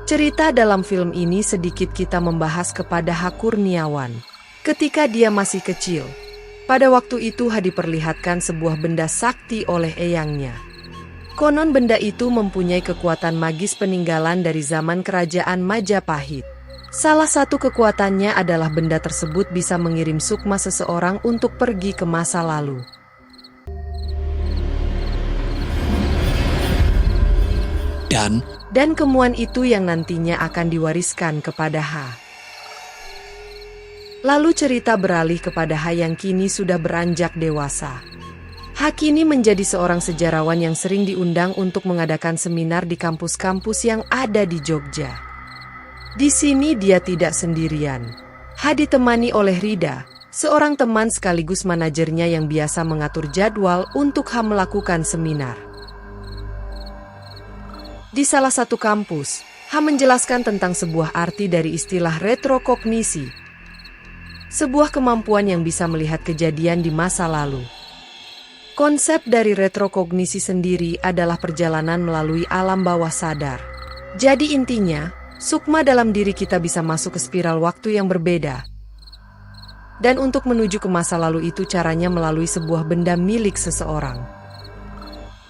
Cerita dalam film ini sedikit kita membahas kepada Ha Kurniawan. Ketika dia masih kecil, pada waktu itu Ha diperlihatkan sebuah benda sakti oleh eyangnya. Konon benda itu mempunyai kekuatan magis peninggalan dari zaman kerajaan Majapahit. Salah satu kekuatannya adalah benda tersebut bisa mengirim sukma seseorang untuk pergi ke masa lalu. Dan kemuan itu yang nantinya akan diwariskan kepada Ha. Lalu cerita beralih kepada Ha yang kini sudah beranjak dewasa. Ha kini menjadi seorang sejarawan yang sering diundang untuk mengadakan seminar di kampus-kampus yang ada di Jogja. Di sini dia tidak sendirian. Ha ditemani oleh Rida, seorang teman sekaligus manajernya yang biasa mengatur jadwal untuk Ha melakukan seminar. Di salah satu kampus, Ha menjelaskan tentang sebuah arti dari istilah retrokognisi, sebuah kemampuan yang bisa melihat kejadian di masa lalu. Konsep dari retrokognisi sendiri adalah perjalanan melalui alam bawah sadar. Jadi intinya, sukma dalam diri kita bisa masuk ke spiral waktu yang berbeda. Dan untuk menuju ke masa lalu itu caranya melalui sebuah benda milik seseorang.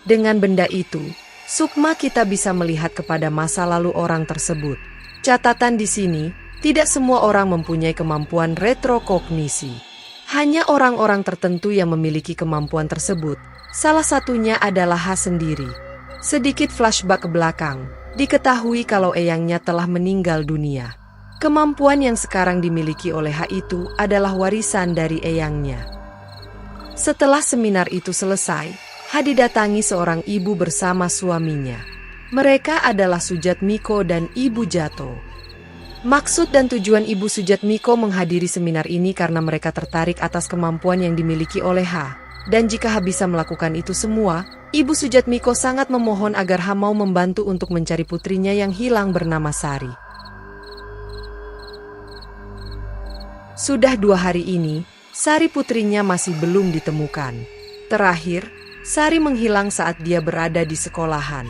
Dengan benda itu, sukma kita bisa melihat kepada masa lalu orang tersebut. Catatan di sini, tidak semua orang mempunyai kemampuan retrokognisi. Hanya orang-orang tertentu yang memiliki kemampuan tersebut. Salah satunya adalah Ha sendiri. Sedikit flashback ke belakang, diketahui kalau eyangnya telah meninggal dunia. Kemampuan yang sekarang dimiliki oleh Ha itu adalah warisan dari eyangnya. Setelah seminar itu selesai, Ha didatangi seorang ibu bersama suaminya. Mereka adalah Sujatmiko dan Ibu Jato. Maksud dan tujuan Ibu Sujatmiko menghadiri seminar ini karena mereka tertarik atas kemampuan yang dimiliki oleh Ha. Dan jika Ha bisa melakukan itu semua, Ibu Sujatmiko sangat memohon agar Ha mau membantu untuk mencari putrinya yang hilang bernama Sari. Sudah 2 hari ini, Sari putrinya masih belum ditemukan. Terakhir, Sari menghilang saat dia berada di sekolahan.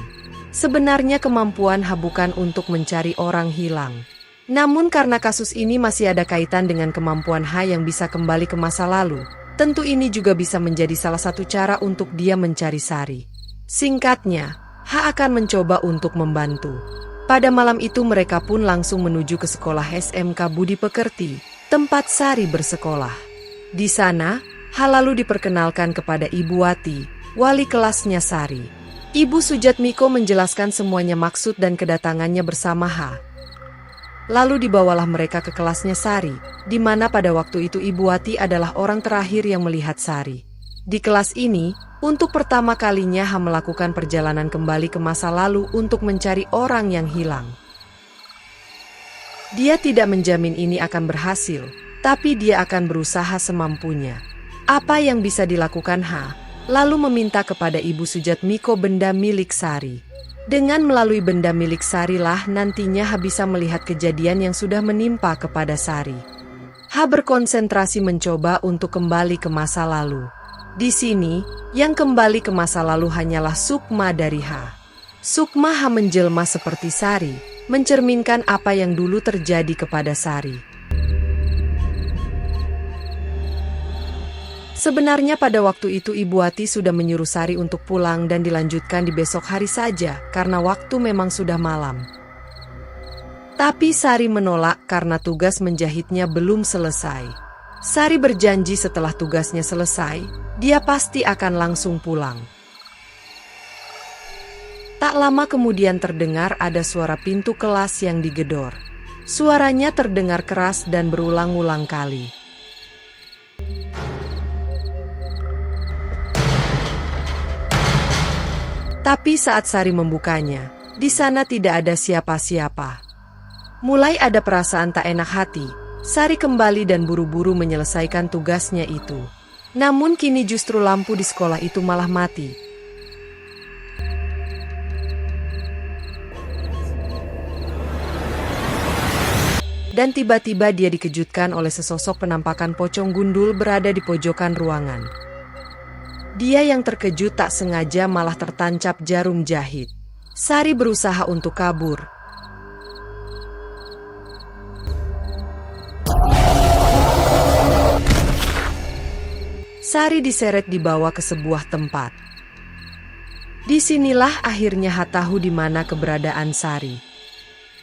Sebenarnya kemampuan Ha bukan untuk mencari orang hilang. Namun karena kasus ini masih ada kaitan dengan kemampuan Ha yang bisa kembali ke masa lalu, tentu ini juga bisa menjadi salah satu cara untuk dia mencari Sari. Singkatnya, Ha akan mencoba untuk membantu. Pada malam itu mereka pun langsung menuju ke sekolah SMK Budi Pekerti, tempat Sari bersekolah. Di sana, Ha lalu diperkenalkan kepada Ibu Wati, wali kelasnya Sari. Ibu Sujatmiko menjelaskan semuanya maksud dan kedatangannya bersama Ha. Lalu dibawalah mereka ke kelasnya Sari, di mana pada waktu itu Ibu Wati adalah orang terakhir yang melihat Sari. Di kelas ini, untuk pertama kalinya Ha melakukan perjalanan kembali ke masa lalu untuk mencari orang yang hilang. Dia tidak menjamin ini akan berhasil, tapi dia akan berusaha semampunya. Apa yang bisa dilakukan Ha? Lalu meminta kepada Ibu Sujatmiko benda milik Sari. Dengan melalui benda milik Sari lah nantinya Ha bisa melihat kejadian yang sudah menimpa kepada Sari. Ha berkonsentrasi mencoba untuk kembali ke masa lalu. Di sini, yang kembali ke masa lalu hanyalah sukma dari Ha. Sukma Ha menjelma seperti Sari, mencerminkan apa yang dulu terjadi kepada Sari. Sebenarnya pada waktu itu Ibu Wati sudah menyuruh Sari untuk pulang dan dilanjutkan di besok hari saja karena waktu memang sudah malam. Tapi Sari menolak karena tugas menjahitnya belum selesai. Sari berjanji setelah tugasnya selesai, dia pasti akan langsung pulang. Tak lama kemudian terdengar ada suara pintu kelas yang digedor. Suaranya terdengar keras dan berulang-ulang kali. Tapi saat Sari membukanya, di sana tidak ada siapa-siapa. Mulai ada perasaan tak enak hati, Sari kembali dan buru-buru menyelesaikan tugasnya itu. Namun kini justru lampu di sekolah itu malah mati. Dan tiba-tiba dia dikejutkan oleh sesosok penampakan pocong gundul berada di pojokan ruangan. Dia yang terkejut tak sengaja malah tertancap jarum jahit. Sari berusaha untuk kabur. Sari diseret dibawa ke sebuah tempat. Disinilah akhirnya Ha tahu di mana keberadaan Sari.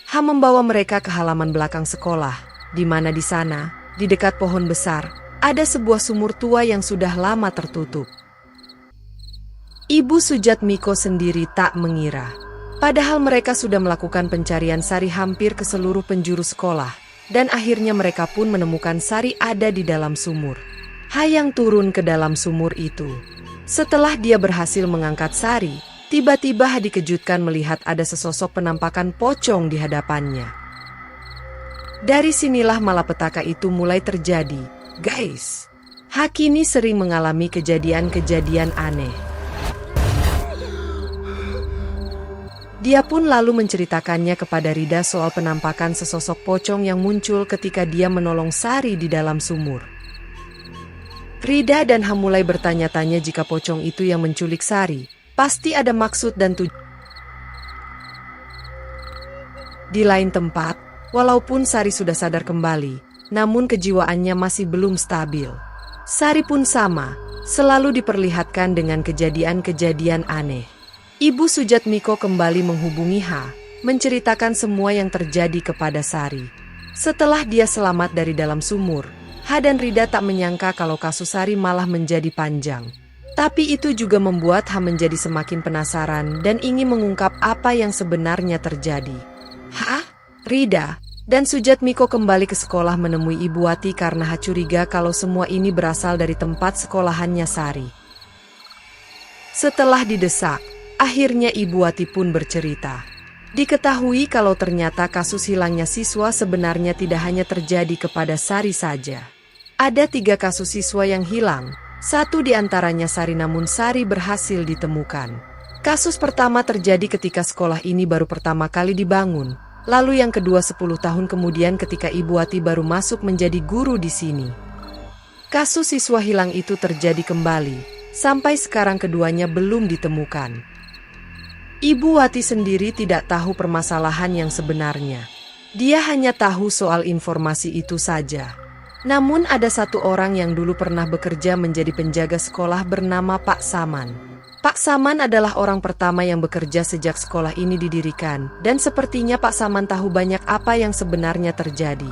Ha membawa mereka ke halaman belakang sekolah, di mana di sana, di dekat pohon besar, ada sebuah sumur tua yang sudah lama tertutup. Ibu Sujatmiko sendiri tak mengira. Padahal mereka sudah melakukan pencarian Sari hampir ke seluruh penjuru sekolah, dan akhirnya mereka pun menemukan Sari ada di dalam sumur. Ha yang turun ke dalam sumur itu. Setelah dia berhasil mengangkat Sari, tiba-tiba Ha dikejutkan melihat ada sesosok penampakan pocong di hadapannya. Dari sinilah malapetaka itu mulai terjadi, guys. Ha kini sering mengalami kejadian-kejadian aneh. Dia pun lalu menceritakannya kepada Rida soal penampakan sesosok pocong yang muncul ketika dia menolong Sari di dalam sumur. Rida dan Ha mulai bertanya-tanya jika pocong itu yang menculik Sari, pasti ada maksud dan tujuan. Di lain tempat, walaupun Sari sudah sadar kembali, namun kejiwaannya masih belum stabil. Sari pun sama, selalu diperlihatkan dengan kejadian-kejadian aneh. Ibu Sujatmiko kembali menghubungi Ha, menceritakan semua yang terjadi kepada Sari. Setelah dia selamat dari dalam sumur, Ha dan Rida tak menyangka kalau kasus Sari malah menjadi panjang. Tapi itu juga membuat Ha menjadi semakin penasaran dan ingin mengungkap apa yang sebenarnya terjadi. Ha, Rida, dan Sujatmiko kembali ke sekolah menemui Ibu Wati karena Ha curiga kalau semua ini berasal dari tempat sekolahannya Sari. Setelah didesak, akhirnya Ibu Wati pun bercerita. Diketahui kalau ternyata kasus hilangnya siswa sebenarnya tidak hanya terjadi kepada Sari saja. Ada 3 kasus siswa yang hilang, 1 di antaranya Sari namun Sari berhasil ditemukan. Kasus pertama terjadi ketika sekolah ini baru pertama kali dibangun, lalu yang kedua 10 tahun kemudian ketika Ibu Wati baru masuk menjadi guru di sini. Kasus siswa hilang itu terjadi kembali, sampai sekarang keduanya belum ditemukan. Ibu Wati sendiri tidak tahu permasalahan yang sebenarnya. Dia hanya tahu soal informasi itu saja. Namun ada 1 orang yang dulu pernah bekerja menjadi penjaga sekolah bernama Pak Saman. Pak Saman adalah orang pertama yang bekerja sejak sekolah ini didirikan, dan sepertinya Pak Saman tahu banyak apa yang sebenarnya terjadi.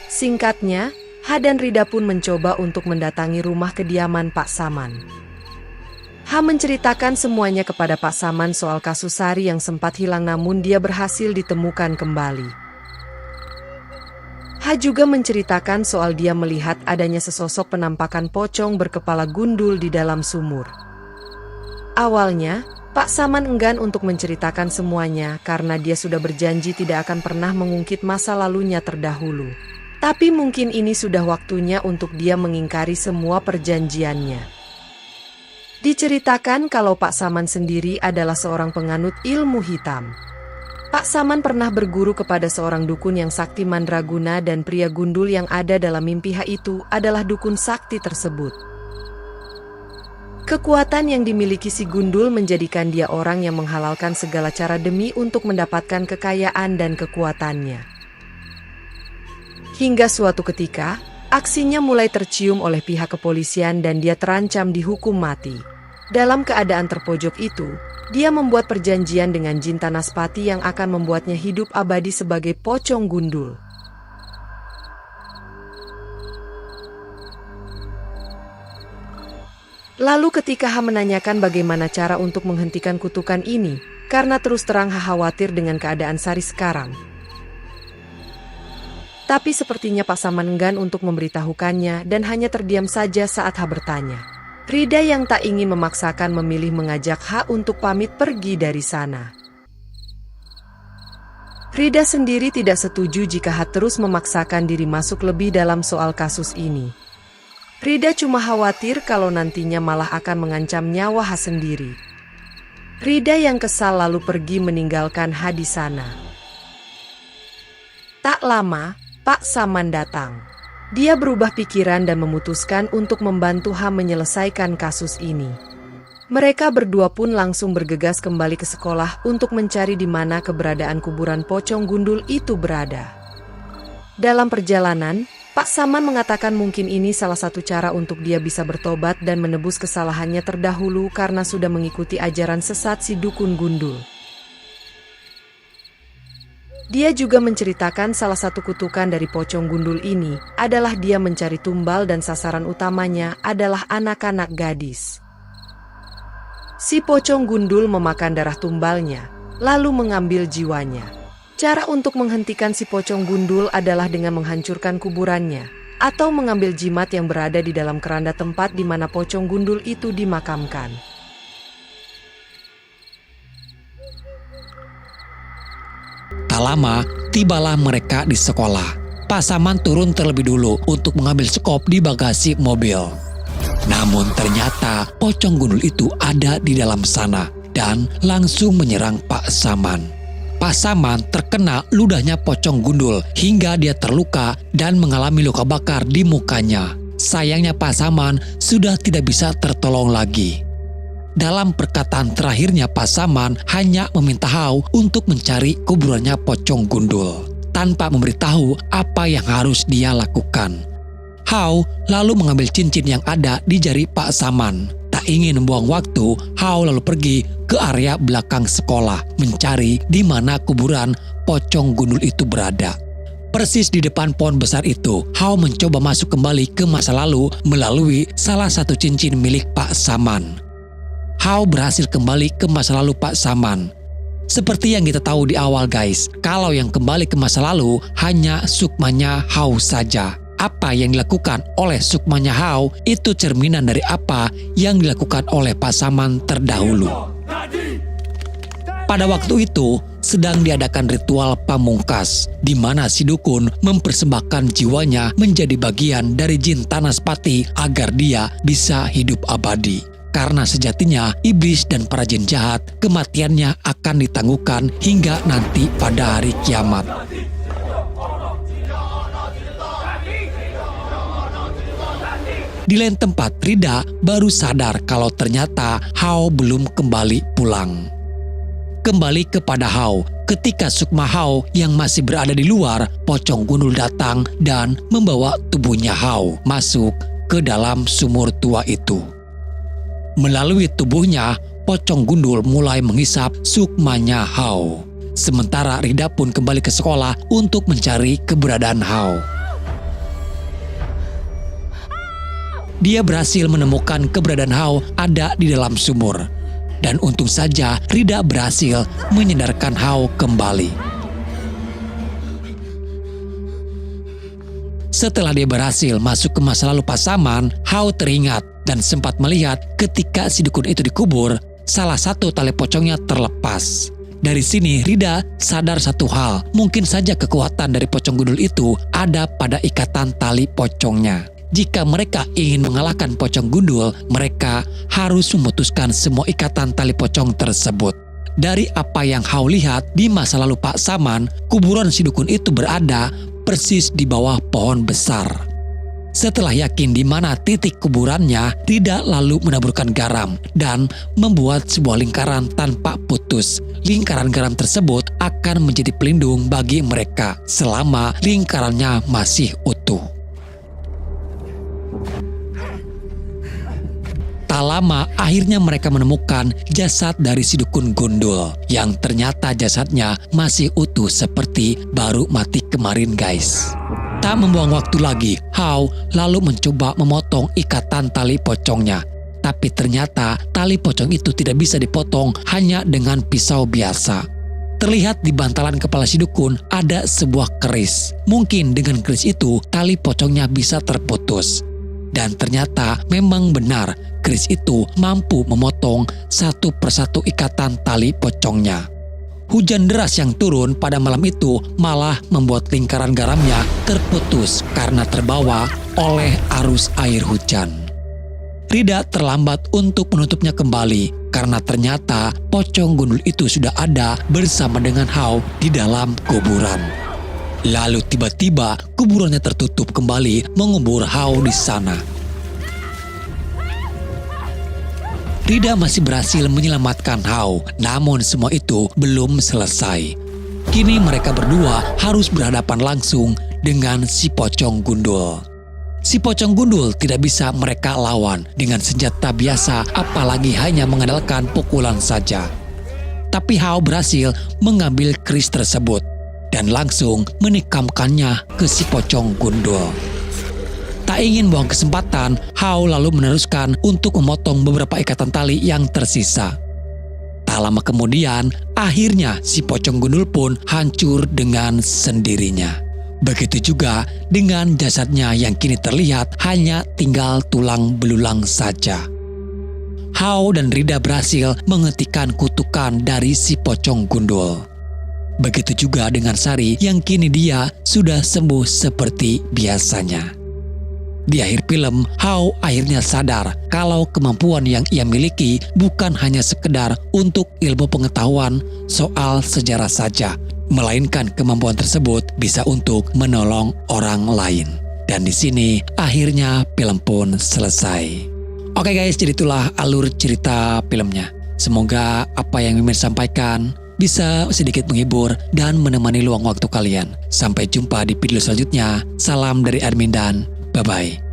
Singkatnya, Ha dan Rida pun mencoba untuk mendatangi rumah kediaman Pak Saman. Ha menceritakan semuanya kepada Pak Saman soal kasus Sari yang sempat hilang namun dia berhasil ditemukan kembali. Ha juga menceritakan soal dia melihat adanya sesosok penampakan pocong berkepala gundul di dalam sumur. Awalnya, Pak Saman enggan untuk menceritakan semuanya karena dia sudah berjanji tidak akan pernah mengungkit masa lalunya terdahulu. Tapi mungkin ini sudah waktunya untuk dia mengingkari semua perjanjiannya. Diceritakan kalau Pak Saman sendiri adalah seorang penganut ilmu hitam. Pak Saman pernah berguru kepada seorang dukun yang sakti mandraguna dan pria gundul yang ada dalam mimpi Ha itu adalah dukun sakti tersebut. Kekuatan yang dimiliki si gundul menjadikan dia orang yang menghalalkan segala cara demi untuk mendapatkan kekayaan dan kekuatannya. Hingga suatu ketika, aksinya mulai tercium oleh pihak kepolisian dan dia terancam dihukum mati. Dalam keadaan terpojok itu, dia membuat perjanjian dengan jin Tanaspati yang akan membuatnya hidup abadi sebagai pocong gundul. Lalu ketika Ha menanyakan bagaimana cara untuk menghentikan kutukan ini, karena terus terang Ha khawatir dengan keadaan Sari sekarang. Tapi sepertinya Pak Saman enggan untuk memberitahukannya dan hanya terdiam saja saat Ha bertanya. Rida yang tak ingin memaksakan memilih mengajak Ha untuk pamit pergi dari sana. Rida sendiri tidak setuju jika Ha terus memaksakan diri masuk lebih dalam soal kasus ini. Rida cuma khawatir kalau nantinya malah akan mengancam nyawa Ha sendiri. Rida yang kesal lalu pergi meninggalkan Ha di sana. Tak lama, Pak Saman datang. Dia berubah pikiran dan memutuskan untuk membantu Ha menyelesaikan kasus ini. Mereka berdua pun langsung bergegas kembali ke sekolah untuk mencari di mana keberadaan kuburan pocong gundul itu berada. Dalam perjalanan, Pak Saman mengatakan mungkin ini salah satu cara untuk dia bisa bertobat dan menebus kesalahannya terdahulu karena sudah mengikuti ajaran sesat si dukun gundul. Dia juga menceritakan salah satu kutukan dari pocong gundul ini adalah dia mencari tumbal dan sasaran utamanya adalah anak-anak gadis. Si pocong gundul memakan darah tumbalnya, lalu mengambil jiwanya. Cara untuk menghentikan si pocong gundul adalah dengan menghancurkan kuburannya, atau mengambil jimat yang berada di dalam keranda tempat di mana pocong gundul itu dimakamkan. Tak lama, tibalah mereka di sekolah. Pak Saman turun terlebih dulu untuk mengambil sekop di bagasi mobil. Namun ternyata pocong gundul itu ada di dalam sana dan langsung menyerang Pak Saman. Pak Saman terkena ludahnya pocong gundul hingga dia terluka dan mengalami luka bakar di mukanya. Sayangnya Pak Saman sudah tidak bisa tertolong lagi. Dalam perkataan terakhirnya Pak Saman hanya meminta Hao untuk mencari kuburannya pocong gundul tanpa memberitahu apa yang harus dia lakukan. Hao lalu mengambil cincin yang ada di jari Pak Saman. Tak ingin membuang waktu, Hao lalu pergi ke area belakang sekolah mencari di mana kuburan pocong gundul itu berada. Persis di depan pohon besar itu, Hao mencoba masuk kembali ke masa lalu melalui salah satu cincin milik Pak Saman. Hao berhasil kembali ke masa lalu Pak Saman. Seperti yang kita tahu di awal guys, kalau yang kembali ke masa lalu hanya sukmanya Hao saja. Apa yang dilakukan oleh sukmanya Hao itu cerminan dari apa yang dilakukan oleh Pak Saman terdahulu. Pada waktu itu sedang diadakan ritual pamungkas di mana si dukun mempersembahkan jiwanya menjadi bagian dari jin Tanaspati agar dia bisa hidup abadi. Karena sejatinya iblis dan para jin jahat kematiannya akan ditangguhkan hingga nanti pada hari kiamat. Di lain tempat, Rida baru sadar kalau ternyata Hao belum kembali pulang. Kembali kepada Hao, ketika sukma Hao yang masih berada di luar, pocong gundul datang dan membawa tubuhnya Hao masuk ke dalam sumur tua itu. Melalui tubuhnya, pocong gundul mulai menghisap sukmanya Hao. Sementara Rida pun kembali ke sekolah untuk mencari keberadaan Hao. Dia berhasil menemukan keberadaan Hao ada di dalam sumur. Dan untung saja Rida berhasil menyadarkan Hao kembali. Setelah dia berhasil masuk ke masa lalu Pak Saman, Hao teringat dan sempat melihat ketika si dukun itu dikubur, salah satu tali pocongnya terlepas. Dari sini Rida sadar satu hal, mungkin saja kekuatan dari pocong gundul itu ada pada ikatan tali pocongnya. Jika mereka ingin mengalahkan pocong gundul, mereka harus memutuskan semua ikatan tali pocong tersebut. Dari apa yang Hao lihat di masa lalu Pak Saman, kuburan si dukun itu berada persis di bawah pohon besar. Setelah yakin di mana titik kuburannya, Rida lalu menaburkan garam dan membuat sebuah lingkaran tanpa putus. Lingkaran garam tersebut akan menjadi pelindung bagi mereka selama lingkarannya masih utuh. Tak lama akhirnya mereka menemukan jasad dari si dukun gundul yang ternyata jasadnya masih utuh seperti baru mati kemarin guys. Tak membuang waktu lagi, Hao lalu mencoba memotong ikatan tali pocongnya. Tapi ternyata tali pocong itu tidak bisa dipotong hanya dengan pisau biasa. Terlihat di bantalan kepala si dukun ada sebuah keris. Mungkin dengan keris itu tali pocongnya bisa terputus. Dan ternyata memang benar, keris itu mampu memotong satu persatu ikatan tali pocongnya. Hujan deras yang turun pada malam itu malah membuat lingkaran garamnya terputus karena terbawa oleh arus air hujan. Rida terlambat untuk menutupnya kembali karena ternyata pocong gundul itu sudah ada bersama dengan Hao di dalam kuburan. Lalu tiba-tiba kuburannya tertutup kembali mengubur Hao di sana. Rida masih berhasil menyelamatkan Hao, namun semua itu belum selesai. Kini mereka berdua harus berhadapan langsung dengan si pocong gundul. Si pocong gundul tidak bisa mereka lawan dengan senjata biasa, apalagi hanya mengandalkan pukulan saja. Tapi Hao berhasil mengambil keris tersebut dan langsung menikamkannya ke si pocong gundul. Tak ingin buang kesempatan, Hao lalu meneruskan untuk memotong beberapa ikatan tali yang tersisa. Tak lama kemudian, akhirnya si pocong gundul pun hancur dengan sendirinya. Begitu juga dengan jasadnya yang kini terlihat hanya tinggal tulang belulang saja. Hao dan Rida berhasil menghentikan kutukan dari si pocong gundul. Begitu juga dengan Sari yang kini dia sudah sembuh seperti biasanya. Di akhir film, Hao akhirnya sadar kalau kemampuan yang ia miliki bukan hanya sekedar untuk ilmu pengetahuan soal sejarah saja, melainkan kemampuan tersebut bisa untuk menolong orang lain. Dan di sini akhirnya film pun selesai. Oke guys, jadi itulah alur cerita filmnya. Semoga apa yang Mimin sampaikan bisa sedikit menghibur dan menemani luang waktu kalian. Sampai jumpa di video selanjutnya. Salam dari admin dan bye-bye.